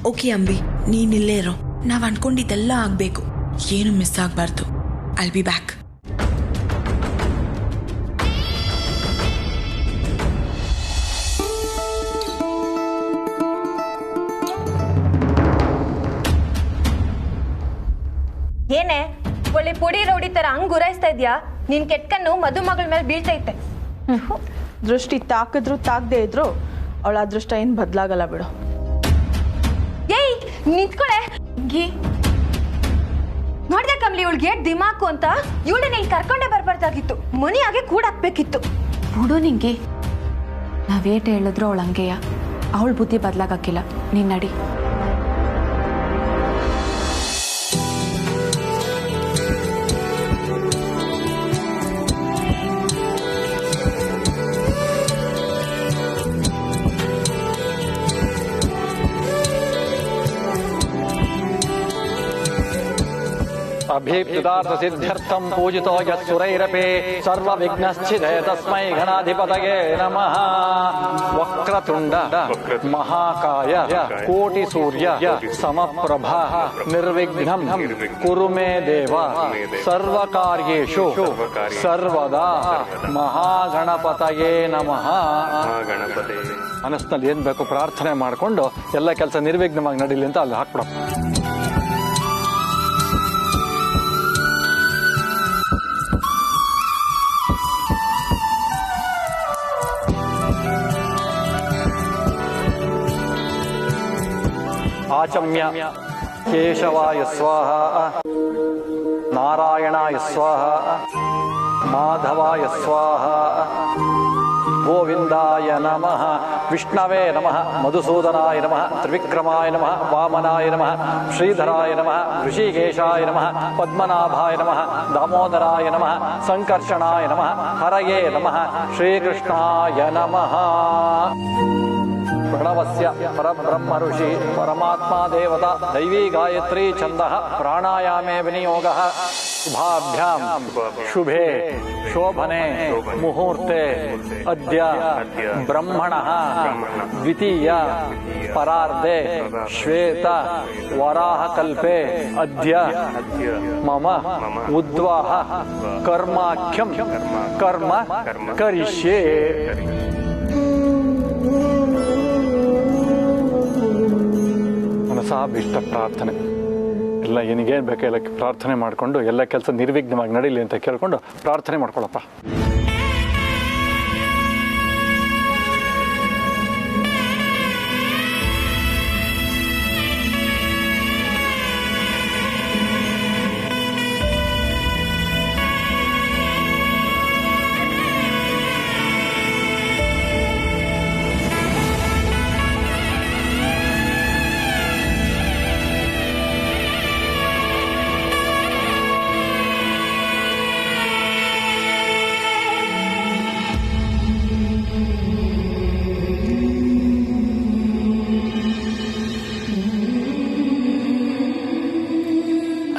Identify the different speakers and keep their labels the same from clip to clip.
Speaker 1: Okay Ambi, ನೀನಿಲ್ಲೇ ಇರೋ. ನಾವ್ ಅನ್ಕೊಂಡಿದ್ದೆಲ್ಲ ಆಗ್ಬೇಕು, ಏನು ಮಿಸ್ ಆಗ್ಬಾರ್ದು. I'll be back.
Speaker 2: ಏನೇ ಒಳ್ಳೆ ಪುಡಿ ರೌಡಿ ತರ ಹಂಗ್ ಗುರಾಯಿಸ್ತಾ ಇದ್ಯಾ? ನಿನ್ ಕೆಟ್ಕನ್ನು ಮದುಮಗಳ ಮೇಲೆ ಬೀಳ್ತೈತೆ.
Speaker 3: ದೃಷ್ಟಿ ತಾಕಿದ್ರು ತಾಕದೇ ಇದ್ರು ಅವಳ ಅದೃಷ್ಟ ಏನ್ ಬದಲಾಗಲ್ಲ ಬಿಡು.
Speaker 2: ಏಯ್ ನಿಂತ್ಕೊಳೆ. ನೋಡ್ದೆ ಕಮ್ಲಿ, ಇವಳಿಗೆ ಏಟ್ ದಿಮಾಕು ಅಂತ. ಇವಳನ್ನ ಇಲ್ಲಿ ಕರ್ಕೊಂಡೇ ಬರ್ಬಾರ್ದಾಗಿತ್ತು, ಮನಿಯಾಗೆ ಕೂಡಾಕ್ಬೇಕಿತ್ತು.
Speaker 4: ಬಿಡು ನಿಂಗೆ, ನಾವೇಟ ಹೇಳಿದ್ರು ಅವಳು ಹಂಗೆಯ. ಅವಳ ಬುದ್ಧಿ ಬದಲಾಗಕ್ಕಿಲ್ಲ. ನೀನ್ ನಡಿ.
Speaker 5: अभीप्सितार्थ सिद्ध्यर्थं पूजितो यत्सुरैरपि सर्वविघ्नश्चिदे तस्मै गणाधिपतये नमः। वक्रतुंड महाकाय कोटिसूर्य समप्रभा निर्विघ्नं कुरु मे देव सर्वकार्येषु सर्वदा महागणपतये नमः। ಮನಸ್ಸಿನಲ್ಲಿ ಏನ್ ಬೇಕು ಪ್ರಾರ್ಥನೆ ಮಾಡಿಕೊಂಡು ಎಲ್ಲ ಕೆಲಸ ನಿರ್ವಿಘ್ನವಾಗಿ ನಡೀಲಿ ಅಂತ ಅಲ್ಲಿ ಹಾಕ್ಬಿಡೋ. आचम्य केशवाय स्वाहा, नारायणाय स्वाहा, माधवाय स्वाहा, गोविंदाय नमः, विष्णवे नमः, मधुसूदनाय नमः, त्रिविक्रमाय नमः, वामनाय नमः, श्रीधराय नमः, ऋषिकेशाय नमः, पद्मनाभाय नमः, दामोदराय नमः, संकर्षणाय नमः, हरये नमः, श्रीकृष्णाय नमः। प्रणवस्य परब्रह्म ऋषि परमात्मा देवता दैवी गायत्री छंदः प्राणायामे विनियोगः। शुभाभ्यां शुभे शोभने मुहूर्ते अद्य ब्रह्मणः द्वितीय परार्धे श्वेत वराहकल्पे अद्य मम उद्वाह कर्माख्यं कर्म करिष्ये। ಇಷ್ಟ ಪ್ರಾರ್ಥನೆ ಎಲ್ಲ ಏನಿಗೇನು ಬೇಕೋ ಎಲ್ಲ ಪ್ರಾರ್ಥನೆ ಮಾಡಿಕೊಂಡು ಎಲ್ಲ ಕೆಲಸ ನಿರ್ವಿಘ್ನವಾಗಿ ನಡೀಲಿ ಅಂತ ಕೇಳ್ಕೊಂಡು ಪ್ರಾರ್ಥನೆ ಮಾಡ್ಕೊಳ್ಳಪ್ಪ.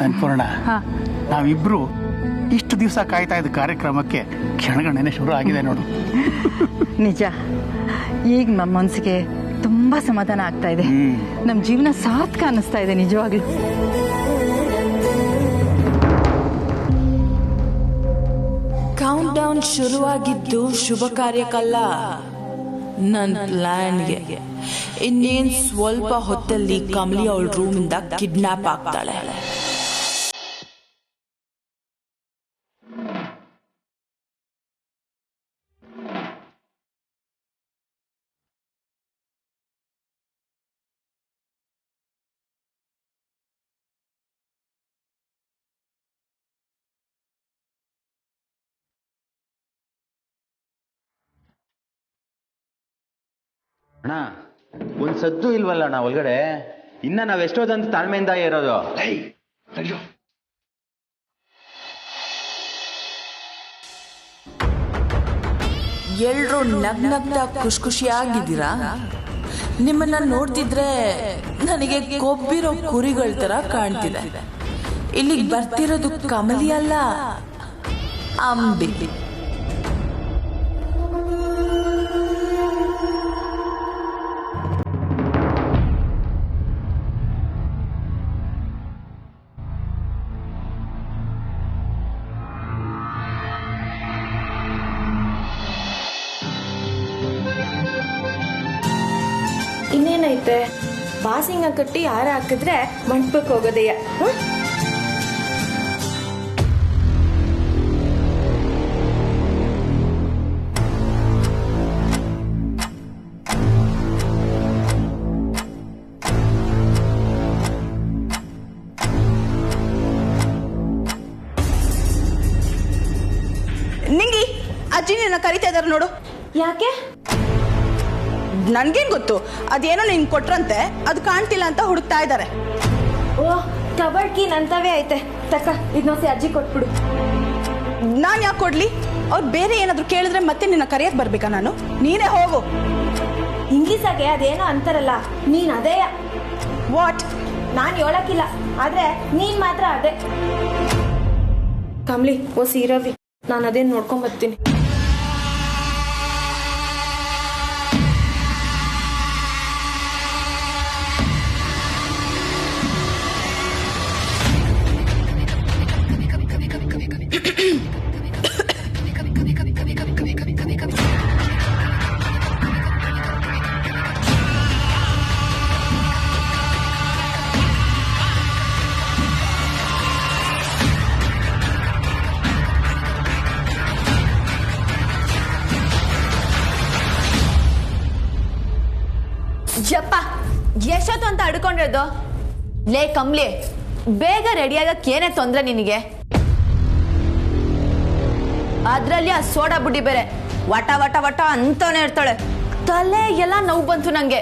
Speaker 6: ಅನ್ಪೂರ್ಣ, ನಾವಿಬ್ರು ಇಷ್ಟು ದಿವಸ ಕಾಯ್ತಾ ಇದ್ದ ಕಾರ್ಯಕ್ರಮಕ್ಕೆ ಕ್ಷಣಗಣನೆ ಶುರು ಆಗಿದೆ ನೋಡು.
Speaker 7: ನಿಜ, ಈಗ ನಮ್ಮ ಮನಸ್ಸಿಗೆ ತುಂಬಾ ಸಮಾಧಾನ ಆಗ್ತಾ ಇದೆ. ನಮ್ಮ ಜೀವನ ಸಾರ್ಥಕ ಅನ್ನಿಸ್ತಾ ಇದೆ ನಿಜವಾಗ್ಲೂ.
Speaker 1: ಕೌಂಟ್ ಡೌನ್ ಶುರುವಾಗಿದ್ದು ಶುಭ ಕಾರ್ಯಕ್ಕಲ್ಲ, ನನ್ನ ಪ್ಲಾನ್ಗೆ. ಇನ್ನೇನ್ ಸ್ವಲ್ಪ ಹೊತ್ತಲ್ಲಿ ಕಮಲಿ ಅವಳ ರೂಮಿಂದ ಕಿಡ್ನಾಪ್ ಆಗ್ತಾಳೆ.
Speaker 8: ಅಣ್ಣ, ಒಂದ್ ಸದ್ದು ಇಲ್ವಲ್ಲ ಅಣ್ಣ ಒಳಗಡೆ. ಇನ್ನ ನಾವೆಷ್ಟೋದಂತ ತಾಳ್ಮೆಯಿಂದ ಇರೋದು.
Speaker 1: ಎಲ್ರೂ ನಗ್ನಗ್ತಾ ಖುಷಿಯಾಗಿದ್ದೀರಾ? ನಿಮ್ಮನ್ನ ನೋಡ್ತಿದ್ರೆ ನನಗೆ ಕೊಬ್ಬಿರೋ ಕುರಿಗಳ ತರ ಕಾಣ್ತಿದೆ. ಇಲ್ಲಿಗೆ ಬರ್ತಿರೋದು ಕಮಲಿ ಅಲ್ಲ, ಅಂಬಿ.
Speaker 2: ಇನ್ನೇನೈತೆ ಬಾಸಿಂಗ ಕಟ್ಟಿ ಹಾರ ಹಾಕಿದ್ರೆ ಮಂಟಪಕ್ಕೆ ಹೋಗೋದಯ್ಯ.
Speaker 3: ನಿಂಗಿ ಅಜ್ಜಿ ನಿನ್ನ ಕರಿತಾ ಇದಾರೆ ನೋಡು.
Speaker 2: ಯಾಕೆ?
Speaker 3: ನನ್ಗೇನ್ ಗೊತ್ತು, ಅದೇನೋ ನಿನ್ ಕೊಟ್ರಂತೆ, ಅದು ಕಾಣ್ತಿಲ್ಲ ಅಂತ ಹುಡುಕ್ತಾ ಇದ್ದಾರೆ.
Speaker 2: ಓ ಕಬರ್ಡ್ ಕೀ ನಂತವೇ ಐತೆ, ತಕ್ಕ ಇದನ್ನೋಸಿ ಅಜ್ಜಿ ಕೊಟ್ಬಿಡು.
Speaker 3: ನಾನ್ ಯಾಕೆ ಕೊಡ್ಲಿ? ಅವ್ರು ಬೇರೆ ಏನಾದ್ರು ಕೇಳಿದ್ರೆ ಮತ್ತೆ ನಿನ್ನ ಕರಿಯಕ್ ಬರ್ಬೇಕಾ ನಾನು? ನೀನೇ ಹೋಗು.
Speaker 2: ಇಂಗ್ಲೀಷಾಗೆ ಅದೇನೋ ಅಂತಾರಲ್ಲ, ನೀನ್ ಅದೇ.
Speaker 3: ವಾಟ್?
Speaker 2: ನಾನ್ ಹೇಳಕ್ಕಿಲ್ಲ, ಆದ್ರೆ ನೀನ್ ಮಾತ್ರ ಅದೇ. ಕಮ್ಲಿ ಓ ಸೀರವಿ, ನಾನು ಅದೇನ್ ನೋಡ್ಕೊಂಡ್ ಬರ್ತೀನಿ.
Speaker 4: ಜಪ್ಪ ಎಷ್ಟೊತ್ತು ಅಂತ ಅಡ್ಕೊಂಡಿರೋದು? ಲೇ ಕಮ್ಲಿ, ಬೇಗ ರೆಡಿ ಆಗಕ್ಕೆ ಏನೇ ತೊಂದ್ರೆ ನಿನಗೆ? ಅದ್ರಲ್ಲಿ ಆ ಸೋಡಾ ಬುಡ್ಡಿ ಬೇರೆ ವಟ ವಟ ವಟ ಅಂತಾನೆ ಇರ್ತಾಳೆ. ತಲೆ ಎಲ್ಲ ನೋವು ಬಂತು ನಂಗೆ.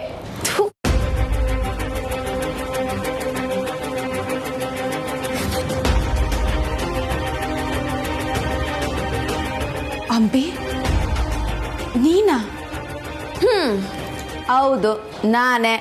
Speaker 4: ಅಂಬಿ ನೀನಾ? ಹೌದು, ನಾನೇ.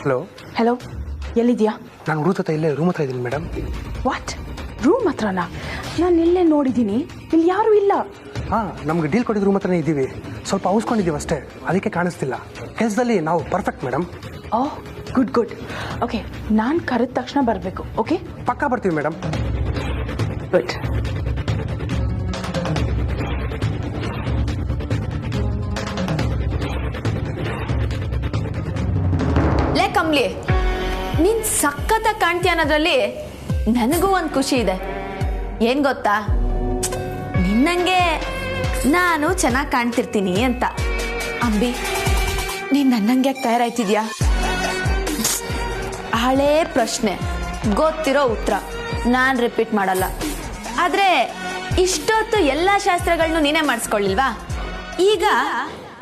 Speaker 9: ಹಲೋ.
Speaker 3: ಹಲೋ, ಎಲ್ಲಿದ್ಯಾ?
Speaker 9: ನಾನು ರೂತ್ ಹತ್ರ ಇಲ್ಲೇ ರೂಮ್ ಹತ್ರ ಇದ್ದೀನಿ ಮೇಡಮ್.
Speaker 3: ವಾಟ್? ರೂಮ್ ಹತ್ರನಾ? ನಾನು ಇಲ್ಲೇ ನೋಡಿದ್ದೀನಿ, ಇಲ್ಲಿ ಯಾರೂ ಇಲ್ಲ.
Speaker 9: ಹಾಂ, ನಮ್ಗೆ ಡೀಲ್ ಕೊಟ್ಟಿದ್ದು ರೂಮ್ ಹತ್ರನೇ ಇದ್ದೀವಿ. ಸ್ವಲ್ಪ ಔಸ್ಕೊಂಡಿದ್ದೀವಿ ಅಷ್ಟೇ, ಅದಕ್ಕೆ ಕಾಣಿಸ್ತಿಲ್ಲ. ಕೆಲಸದಲ್ಲಿ ನಾವು ಪರ್ಫೆಕ್ಟ್ ಮೇಡಮ್.
Speaker 3: ಓಹ್, ಗುಡ್ ಗುಡ್. ಓಕೆ, ನಾನು ಕರೆದ ತಕ್ಷಣ ಬರಬೇಕು. ಓಕೆ,
Speaker 9: ಪಕ್ಕಾ ಬರ್ತೀವಿ ಮೇಡಮ್.
Speaker 3: ಗುಡ್.
Speaker 4: ಲೇ ಕಮ್ಲಿ, ನೀನ್ ಸಖತ್ತಾಗಿ ಕಾಣ್ತೀಯ ಅನ್ನೋದ್ರಲ್ಲಿ ನನಗೂ ಒಂದು ಖುಷಿ ಇದೆ. ಏನ್ ಗೊತ್ತಾ, ನಿನ್ನಂಗೆ ನಾನು ಚೆನ್ನಾಗಿ ಕಾಣ್ತಿರ್ತೀನಿ ಅಂತ. ಅಂಬಿ, ನೀನ್ ನನ್ನಂಗೆ ತಯಾರಾಯ್ತಿದ್ಯಾ? ಹಳೇ ಪ್ರಶ್ನೆ, ಗೊತ್ತಿರೋ ಉತ್ತರ, ನಾನು ರಿಪೀಟ್ ಮಾಡಲ್ಲ. ಆದ್ರೆ ಇಷ್ಟೊತ್ತು ಎಲ್ಲ ಶಾಸ್ತ್ರಗಳನ್ನೂ ನೀನೇ ಮಾಡಿಸ್ಕೊಳ್ಳಿಲ್ವಾ? ಈಗ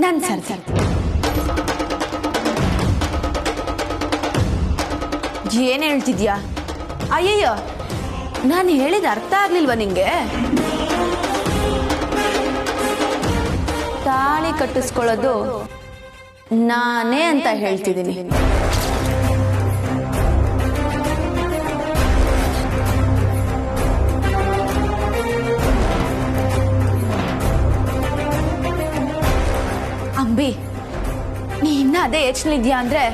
Speaker 4: ನಾನು ಸರಿ ಏನ್ ಹೇಳ್ತಿದ್ಯಾ? ಅಯ್ಯಯ್ಯೋ, ನಾನು ಹೇಳಿದ ಅರ್ಥ ಆಗ್ಲಿಲ್ವಾ ನಿಂಗೆ? ತಾಳಿ ಕಟ್ಟಿಸ್ಕೊಳ್ಳೋದು ನಾನೇ ಅಂತ ಹೇಳ್ತಿದ್ದೀನಿ. ಅಂಬಿ, ನೀ ಇನ್ನ ಅದೇ ಯೋಚನೆಲಿದ್ಯಾ ಅಂದ್ರೆ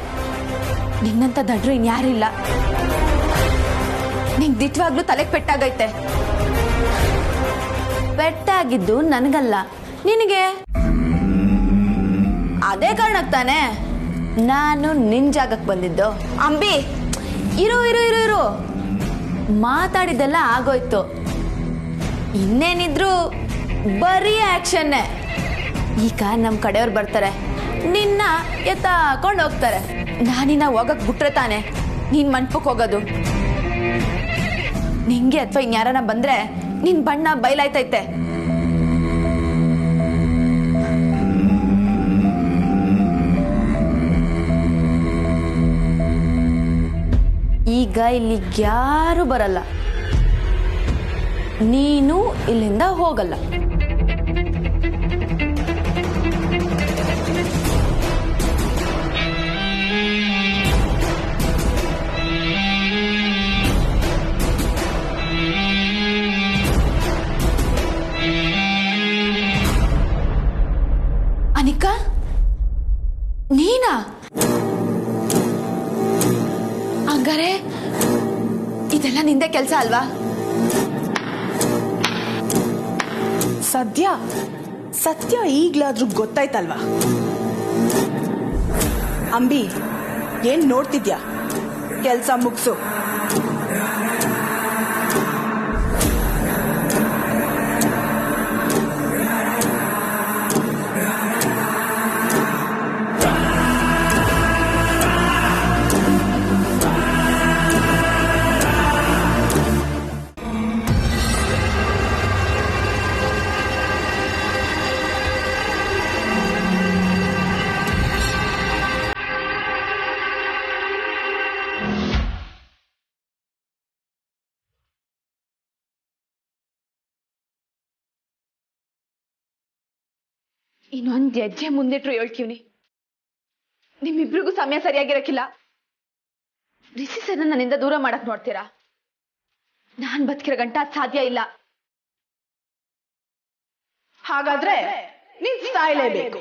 Speaker 4: ನಿನ್ನಂತ ದಡ್ರು ಇನ್ಯಾರಿಲ್ಲ. ನಿಂಗೆ ದಿಟ್ವಾಗ್ಲೂ ತಲೆಗೆ ಪೆಟ್ಟಾಗೈತೆ. ಪೆಟ್ಟಾಗಿದ್ದು ನನಗಲ್ಲ, ನಿನಗೆ. ಅದೇ ಕಾರಣಕ್ಕೆ ತಾನೆ ನಾನು ನಿನ್ ಜಾಗಕ್ಕೆ ಬಂದಿದ್ದು. ಅಂಬಿ, ಇರು ಇರು ಇರು ಇರು ಮಾತಾಡಿದ್ದೆಲ್ಲ ಆಗೋಯ್ತು. ಇನ್ನೇನಿದ್ರು ಬರೀ ಆಕ್ಷನ್ನೇ. ಈಗ ನಮ್ಮ ಕಡೆಯವ್ರು ಬರ್ತಾರೆ, ನಿನ್ನ ಎತ್ತಾಕೊಂಡು ಹೋಗ್ತಾರೆ. ನಾನಿನ್ನ ಹೋಗಕ್ ಬಿಟ್ರೆ ತಾನೆ ನೀನ್ ಮಂಟಪಕ್ಕೆ ಹೋಗೋದು. ನಿಂಗೆ ಅಥವಾ ಇನ್ಯಾರನ ಬಂದ್ರೆ ನಿನ್ ಬಣ್ಣ ಬಯಲಾಯ್ತೈತೆ. ಈಗ ಇಲ್ಲಿ ಯಾರು ಬರಲ್ಲ, ನೀನು ಇಲ್ಲಿಂದ ಹೋಗಲ್ಲ. ಅನಿಕಾ, ನೀನಾ? ಹಂಗಾರೆ ಇದೆಲ್ಲ ನಿಂದೆ ಕೆಲಸ ಅಲ್ವಾ?
Speaker 3: ಸತ್ಯ ಈಗ್ಲಾದ್ರೂ ಗೊತ್ತಾಯ್ತಲ್ವಾ? ಅಂಬಿ, ಏನ್ ನೋಡ್ತಿದ್ಯಾ? ಕೆಲ್ಸ ಮುಗ್ಸು.
Speaker 4: ಇನ್ನೊಂದು ಹೆಜ್ಜೆ ಮುಂದಿಟ್ರು ಹೇಳ್ತೀವ್ನಿ. ನಿಮ್ಮಿಬ್ರಿಗೂ ಸಮಯ ಸರಿಯಾಗಿರಕ್ಕಿಲ್ಲ. ರಿಷಿ ಸರ್ ನನ್ನಿಂದ ದೂರ ಮಾಡಕ್ ನೋಡ್ತೀರಾ? ನಾನ್ ಬದುಕಿರೋ ಗಂಟ ಅದ್ ಸಾಧ್ಯ ಇಲ್ಲ.
Speaker 3: ಹಾಗಾದ್ರೆ ನೀನ್ ಸಾಯ್ಲೇಬೇಕು.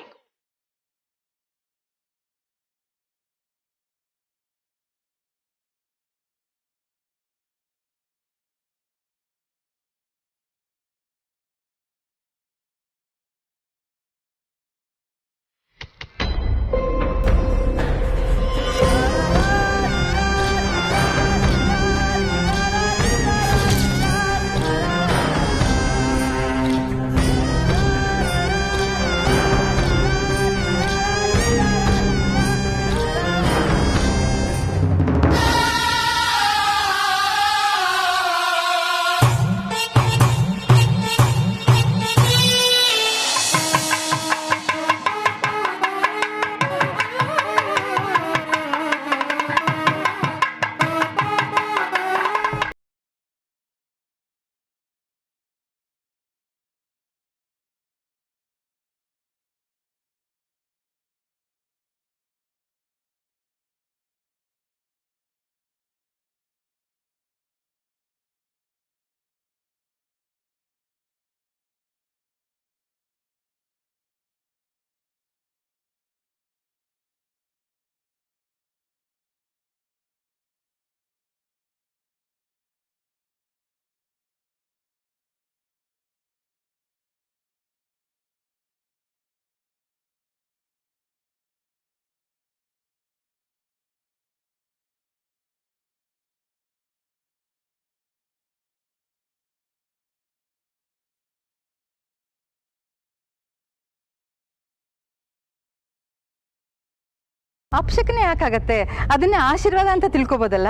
Speaker 7: ಅಪಶಕನೆ ಯಾಕಾಗತ್ತೆ? ಅದನ್ನೇ ಆಶೀರ್ವಾದ ಅಂತ ತಿಳ್ಕೊಬೋದಲ್ಲ.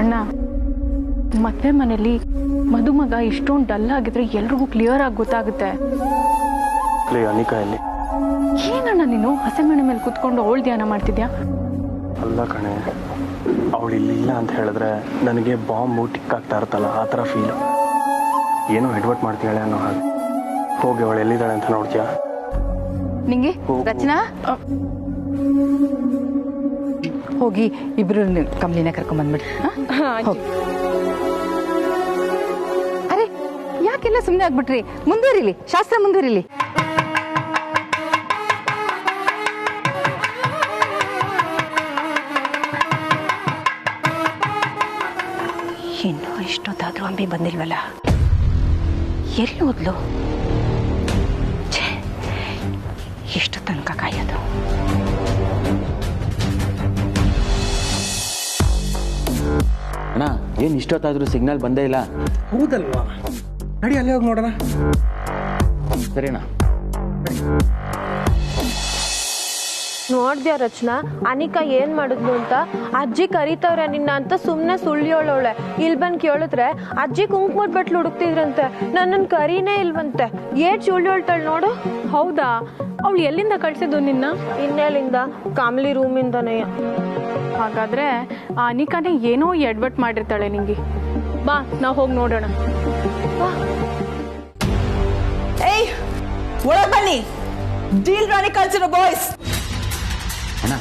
Speaker 10: ಅಣ್ಣ, ಮದುವೆ ಮನೇಲಿ ಮದುಮಗ ಇಷ್ಟೊಂದು ಡಲ್ ಆಗಿದ್ರೆ ಎಲ್ರಿಗೂ ಕ್ಲಿಯರ್ ಆಗಿ ಗೊತ್ತಾಗುತ್ತೆ.
Speaker 11: ಅನಿಕಾ ಎಲ್ಲಿ?
Speaker 10: ಏನಣ್ಣ ನೀನು ಹಸೆಮಣೆ ಮೇಲೆ ಕುತ್ಕೊಂಡು ಅವಳು ಧ್ಯಾನ ಮಾಡ್ತಿದ್ಯಾ?
Speaker 11: ಅಲ್ಲ ಕಣೆ, ಅವಳು ಇಲ್ಲಿಲ್ಲ ಅಂತ ಹೇಳಿದ್ರೆ ನನಗೆ ಬಾಂಬ್ ಟಿಕ್ ಆಗ್ತಾ ಇರ್ತಲ್ಲ, ಆ ಥರ ಫೀಲ್. ಏನೋ ಎಡ್ವರ್ಟ್ ಮಾಡ್ತೀಯಾಳೆ ಅನ್ನೋ ಹಾಗೆ. ಹೋಗಿ ಅವಳು ಎಲ್ಲಿದ್ದಾಳೆ ಅಂತ ನೋಡ್ತೀಯಾ?
Speaker 7: ನಿಂಗೆ ರಚನಾ, ಹೋಗಿ ಇಬ್ರು ಕಮಲಿನ ಕರ್ಕೊಂಡ್ ಬಂದ್ಬಿಡಿ. ಅರೆ, ಯಾಕೆಲ್ಲ ಸುಮ್ಮನೆ ಆಗ್ಬಿಟ್ರಿ? ಮುಂದುವರಿಲಿ, ಶಾಸ್ತ್ರ ಮುಂದುವರಿಲಿ.
Speaker 12: ಇನ್ನು ಇಷ್ಟೊತ್ತಾದ್ರೂ ಅಂಬಿ ಬಂದಿಲ್ವಲ್ಲ? ಎಲ್ಲಿ ಹೋದ್ಲು? ಎಷ್ಟು ತನಕ ಕಾಯೋದು?
Speaker 8: ಅಣ್ಣ, ಏನ್ ಇಷ್ಟೊತ್ತಾದ್ರೂ ಸಿಗ್ನಲ್ ಬಂದೇ ಇಲ್ಲ?
Speaker 9: ಹೌದಲ್ವಾ? ನಡಿ ಅಲ್ಲೇ ಹೋಗಿ ನೋಡೋಣ.
Speaker 8: ಸರಿನಾ?
Speaker 2: ನೋಡ್ದ್ಯಾ ರಚನಾ, ಅನಿಕಾ ಏನ್ ಮಾಡಿದ್ಲು ಅಂತ? ಅಜ್ಜಿ ಕರೀತವ್ರೆ ನಿನ್ನ ಅಂತ ಸುಮ್ನೆ ಸುಳ್ಳಿಯೋಳವಳೆ. ಇಲ್ಲಿ ಬಂದು ಕೇಳಿದ್ರೆ ಅಜ್ಜಿ ಕುಂಕುಮದ ಬಟ್ಲು ಹುಡುಕ್ತಿದ್ರಂತೆ, ನನ್ನನ್ನು ಕರೀನೇ ಇಲ್ವಂತೆ. ಏಟ್ ಸುಳ್ಳಿಯೋಳ್ತಾಳೆ ನೋಡು.
Speaker 10: ಹೌದಾ? ಅವಳು ಎಲ್ಲಿಂದ ಕಳ್ಸಿದ್ದು ನಿನ್ನ?
Speaker 2: ಇನ್ನೆಲ್ಲಿಂದ? ಕಾಮ್ಲಿ ರೂಮಿಂದನೇ.
Speaker 10: ಹಾಗಾದ್ರೆ ಆ ಅನಿಕಾನೇ ಏನೋ ಎಡ್ವರ್ಟ್ ಮಾಡಿರ್ತಾಳೆ ನಿಂಗೆ. ಬಾ, ನಾವು ಹೋಗಿ ನೋಡೋಣ.
Speaker 3: ಏಯ್, ಒಳಗ್ ಬನ್ನಿ. ಡೀಲ್ ರಾಣಿ ಕಳ್ಸಿರೋ ಬಾಯ್ಸ್.
Speaker 8: ಅಣ್ಣ,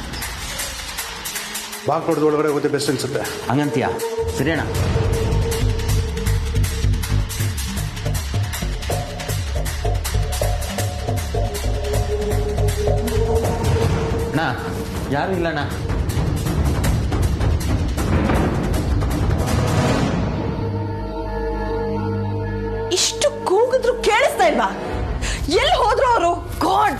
Speaker 9: ಬಾಕ್ ಹೊಡೆದು ಒಳಗಡೆ ಹೋಗುತ್ತೆ, ಬೆಸ್ಟ್ ಅನ್ಸುತ್ತೆ.
Speaker 8: ಹಂಗಂತೀಯಾ? ಸರಿ ಅಣ್ಣ. ಯಾರು ಇಲ್ಲಣ್ಣ.
Speaker 3: ಇಷ್ಟು ಕೂಗಿದ್ರು ಕೇಳಿಸ್ತಾ ಇಲ್ವಾ? ಎಲ್ಲಿ ಹೋದ್ರು ಅವರು? ಗಾಡ್!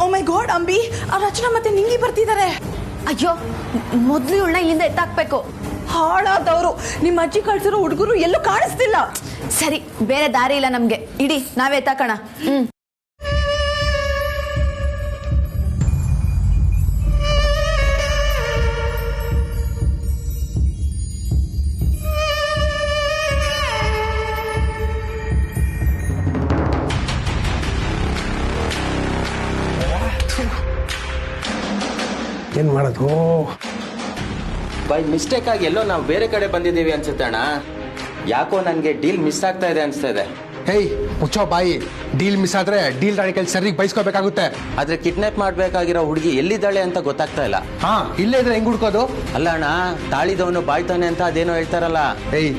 Speaker 3: ಓ ಮೈ ಗಾಡ್ ಅಂಬಿ, ಆ ರಚನಾ ಮತ್ತೆ ನಿಂಗಿ ಬರ್ತಿದ್ದಾರೆ.
Speaker 4: ಅಯ್ಯೋ, ಮೊದ್ಲು ಇವಳನ್ನ ಇಲ್ಲಿಂದ ಎತ್ತಾಕ್ಬೇಕು.
Speaker 3: ಹಾಳಾದವರು, ನಿಮ್ಮ ಅಜ್ಜಿ ಕಳ್ಸಿರೋ ಹುಡುಗರು ಎಲ್ಲೂ ಕಾಣಿಸ್ತಿಲ್ಲ.
Speaker 4: ಸರಿ, ಬೇರೆ ದಾರಿ ಇಲ್ಲ ನಮ್ಗೆ, ಇಡಿ ನಾವೇ ಎತ್ತಾಕೋಣ.
Speaker 9: ಏನ್ ಮಾಡೋದು?
Speaker 8: ಬೈ ಮಿಸ್ಟೇಕ್ ಆಗಿ ಎಲ್ಲೋ ನಾವು ಬೇರೆ ಕಡೆ ಬಂದಿದ್ದೀವಿ ಅನ್ಸುತ್ತೆ ಅಣ್ಣ. ಯಾಕೋ ನನಗೆ ಡೀಲ್ ಮಿಸ್ ಆಗ್ತಾ ಇದೆ ಅನ್ಸ್ತಾ ಇದೆ.
Speaker 9: ಹೇಯ್ ಮುಚ್ಚೋ ಬಾಯಿ. ಡೀಲ್ ಮಿಸ್ ಆದ್ರೆ ಡೀಲ್ ದಾಳಿ ಕೈಲಿ ಸರಿಗೆ ಬಯಸ್ಕೋಬೇಕಾಗುತ್ತೆ.
Speaker 8: ಆದ್ರೆ ಕಿಡ್ನಾಪ್ ಮಾಡ್ಬೇಕಾಗಿರೋ ಹುಡುಗಿ ಎಲ್ಲಿದ್ದಾಳೆ ಅಂತ ಗೊತ್ತಾಗ್ತಾ ಇಲ್ಲ.
Speaker 9: ಹಾ, ಇಲ್ಲೇ ಇದ್ರೆ ಹೆಂಗ್ ಹುಡ್ಕೋದು?
Speaker 8: ಅಲ್ಲ ಅಣ್ಣ, ತಾಳಿದವನು ಬಾಯ್ತಾನೆ ಅಂತ ಅದೇನೋ ಹೇಳ್ತಾರಲ್ಲ.
Speaker 9: ಏಯ್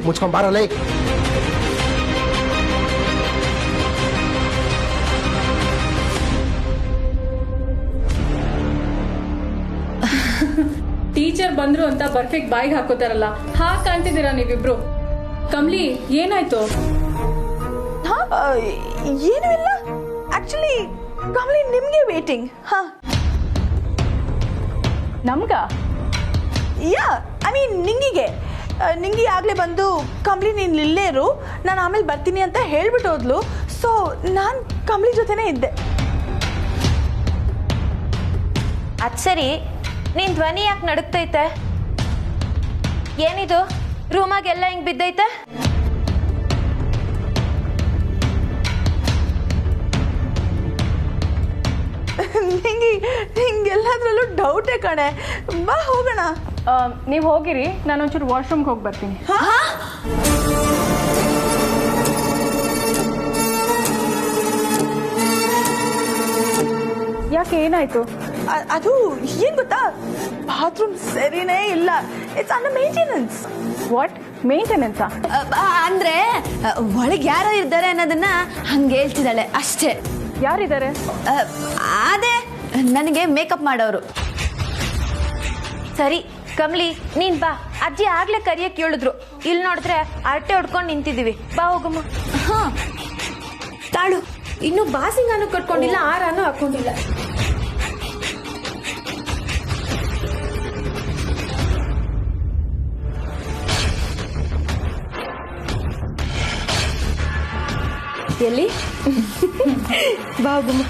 Speaker 9: ಮುಚ್ಕೊಂಡ್ ಬಾರಲ್ಲ.
Speaker 10: ಟೀಚರ್ ಬಂದ್ರು ಅಂತ ಪರ್ಫೆಕ್ಟ್ ಬಾಯಿಗೆ ಹಾಕೋತಾರಲ್ಲ, ಹಾಗೆ ಕಾಣ್ತಿದ್ದೀರಾ ನೀವಿಬ್ರು. ಕಮ್ಲಿ, ಏನಾಯ್ತು?
Speaker 3: ಏನೂ ಇಲ್ಲ. ಆಕ್ಚುಲಿ ಕಮಲಿ ನಿಮ್ಗೆ ವೇಟಿಂಗ್. ಹಾ,
Speaker 10: ನಮ್ಗ?
Speaker 3: ಯಾ, ಐ ಮೀನ್ ನಿಂಗಿಗೆ. ನಿಂಗಿ ಆಗ್ಲೇ ಬಂದು ಕಮಲಿ ನೀನ್ ಇಲ್ಲೇ ಇರು, ನಾನು ಆಮೇಲೆ ಬರ್ತೀನಿ ಅಂತ ಹೇಳ್ಬಿಟ್ಟು ಹೋದ್ಲು. ಸೊ ನಾನು ಕಮಲಿ ಜೊತೆನೇ ಇದ್ದೆ.
Speaker 2: ಅದ್ ಸರಿ, ನಿನ್ ಧ್ವನಿ ಯಾಕೆ ನಡುಕ್ತೈತೆ? ಏನಿದು, ರೂಮಾಗೆಲ್ಲ ಹಿಂಗ್ ಬಿದ್ದೈತೆ?
Speaker 3: ನಿಂಗೆಲ್ಲದ್ರಲ್ಲೂ ಡೌಟೇ ಕಣೆ. ಬಾ ಹೋಗೋಣ.
Speaker 10: ನೀವು ಹೋಗಿರಿ, ನಾನೊಂಚೂರು ವಾಶ್ರೂಮ್ಗೆ ಹೋಗಿ ಬರ್ತೀನಿ. ಯಾಕೆ, ಏನಾಯ್ತು?
Speaker 3: ಅದು ಏನ್ ಗೊತ್ತಾ, ಬಾತ್ರೂಮ್ ಸರಿನೇ ಇಲ್ಲ. It's under maintenance.
Speaker 10: What maintenance?
Speaker 4: ಅಂದ್ರೆ ಒಳಗೆ ಯಾರೋ ಇದ್ದಾರೆ ಅನ್ನೋದನ್ನ ಹಂಗೆ ಹೇಳ್ತಿದ್ದಾಳೆ ಅಷ್ಟೇ.
Speaker 10: ಯಾರಿದ್ದಾರೆ?
Speaker 4: ಅದೇ ನನಗೆ ಮೇಕಪ್ ಮಾಡೋರು.
Speaker 2: ಸರಿ ಕಮ್ಲಿ, ನೀನ್ ಬಾ. ಅಜ್ಜಿ ಆಗ್ಲೇ ಕರಿಯಕ್ ಹೇಳಿದ್ರು. ಇಲ್ಲಿ ನೋಡಿದ್ರೆ ಅರಟೆ ಹೊಡ್ಕೊಂಡು ನಿಂತಿದೀವಿ. ಬಾ ಹೋಗಮ್ಮ.
Speaker 4: ಹಾ,
Speaker 2: ತಾಳು, ಇನ್ನು ಬಾಸಿಂಗಾನು ಕಟ್ಕೊಂಡಿಲ್ಲ, ಆರಾನು ಹಾಕೊಂಡಿಲ್ಲ. ಎಲ್ಲಿ? ಬಾ ಹೋಗಮ್ಮ.